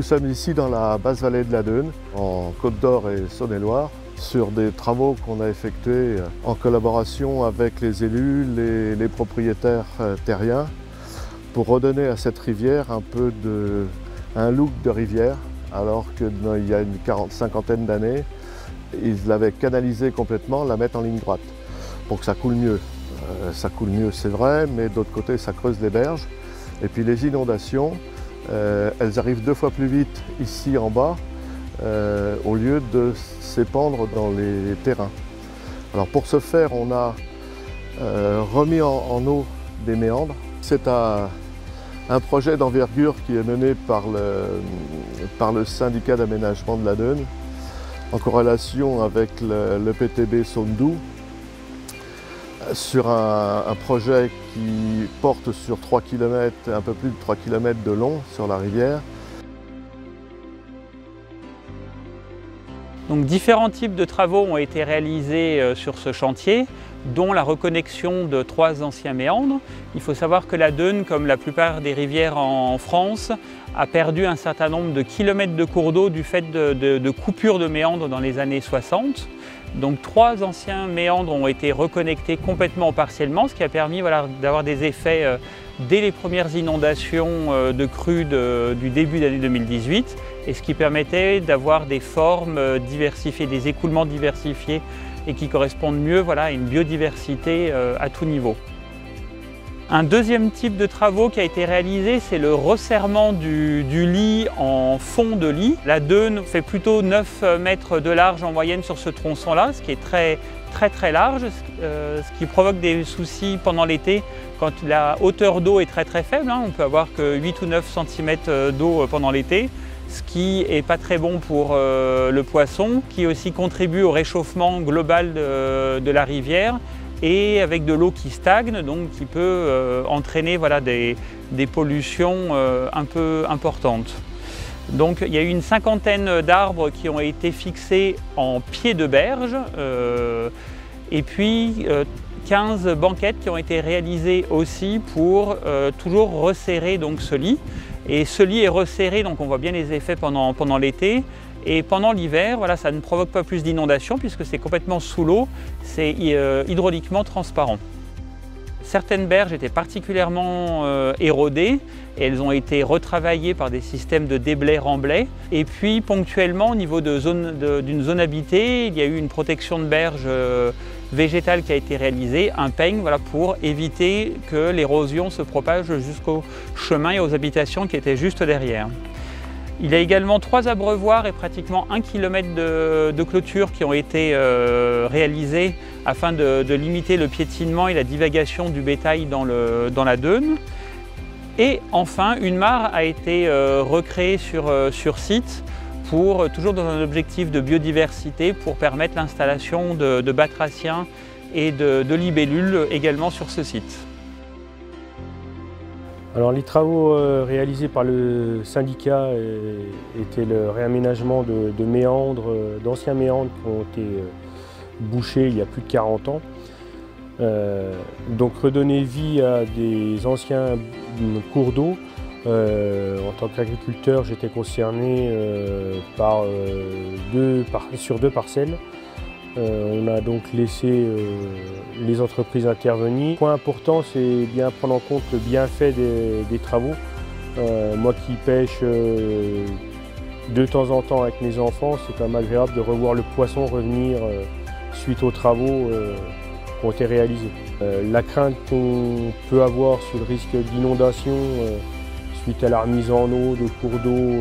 sommes ici dans la basse vallée de la Dheune, en Côte-d'Or et Saône-et-Loire, sur des travaux qu'on a effectués en collaboration avec les élus, les propriétaires terriens, pour redonner à cette rivière un look de rivière, alors qu'il y a une cinquantaine d'années, ils l'avaient canalisée complètement, la mettre en ligne droite, pour que ça coule mieux. Ça coule mieux, c'est vrai, mais d'autre côté, ça creuse les berges. Et puis les inondations, elles arrivent 2 fois plus vite ici en bas, au lieu de s'épandre dans les terrains. Alors pour ce faire, on a remis en eau des méandres. C'est un projet d'envergure qui est mené par le syndicat d'aménagement de la Dheune, en corrélation avec le PTB Saône-Doubs, sur un projet qui porte sur 3 km, un peu plus de 3 km de long sur la rivière. Donc, différents types de travaux ont été réalisés sur ce chantier, dont la reconnexion de 3 anciens méandres. Il faut savoir que la Dheune, comme la plupart des rivières en France, a perdu un certain nombre de kilomètres de cours d'eau du fait de coupures de méandres dans les années 60. Donc 3 anciens méandres ont été reconnectés complètement ou partiellement, ce qui a permis d'avoir des effets dès les premières inondations de crues du début d'année 2018, et ce qui permettait d'avoir des formes diversifiées, des écoulements diversifiés et qui correspondent mieux à une biodiversité à tout niveau. Un deuxième type de travaux qui a été réalisé, c'est le resserrement du lit en fond de lit. La Dheune fait plutôt 9 mètres de large en moyenne sur ce tronçon-là, ce qui est très large, ce qui provoque des soucis pendant l'été quand la hauteur d'eau est très faible. On peut avoir que 8 ou 9 cm d'eau pendant l'été, ce qui n'est pas très bon pour le poisson, qui aussi contribue au réchauffement global de la rivière, et avec de l'eau qui stagne, donc qui peut entraîner des pollutions un peu importantes. Donc il y a eu une cinquantaine d'arbres qui ont été fixés en pied de berge, et puis 15 banquettes qui ont été réalisées aussi pour toujours resserrer donc, ce lit. Et ce lit est resserré, donc on voit bien les effets pendant l'été. Et pendant l'hiver, ça ne provoque pas plus d'inondations puisque c'est complètement sous l'eau, c'est hydrauliquement transparent. Certaines berges étaient particulièrement érodées et elles ont été retravaillées par des systèmes de déblais-remblais. Et puis ponctuellement, au niveau d'une zone habitée, il y a eu une protection de berge végétale qui a été réalisée, un peigne, pour éviter que l'érosion se propage jusqu'au chemin et aux habitations qui étaient juste derrière. Il y a également 3 abreuvoirs et pratiquement 1 km de clôture qui ont été réalisés afin de limiter le piétinement et la divagation du bétail dans la Dheune. Et enfin, une mare a été recréée sur site, toujours dans un objectif de biodiversité, pour permettre l'installation de batraciens et de libellules également sur ce site. Alors les travaux réalisés par le syndicat étaient le réaménagement de méandres, d'anciens méandres qui ont été bouchés il y a plus de 40 ans. Donc redonner vie à des anciens cours d'eau. En tant qu'agriculteur, j'étais concerné sur 2 parcelles. On a donc laissé les entreprises intervenir. Le point important, c'est bien prendre en compte le bienfait des travaux. Moi qui pêche de temps en temps avec mes enfants, c'est quand même agréable de revoir le poisson revenir suite aux travaux qui ont été réalisés. La crainte qu'on peut avoir sur le risque d'inondation suite à la remise en eau de cours d'eau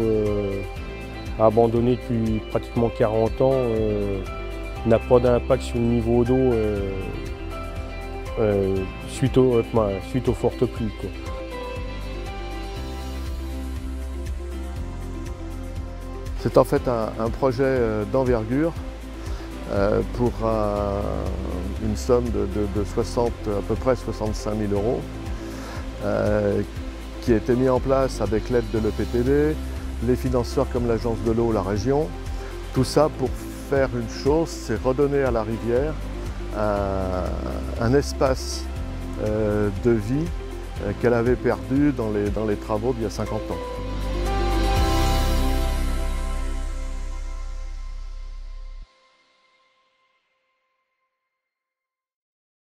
abandonnés depuis pratiquement 40 ans n'a pas d'impact sur le niveau d'eau suite aux fortes pluies. C'est en fait un projet d'envergure pour une somme de à peu près 65 000 €, qui a été mis en place avec l'aide de l'EPTB, les financeurs comme l'Agence de l'eau, la région. Tout ça pour faire une chose, c'est redonner à la rivière un espace de vie qu'elle avait perdu dans les travaux d'il y a 50 ans.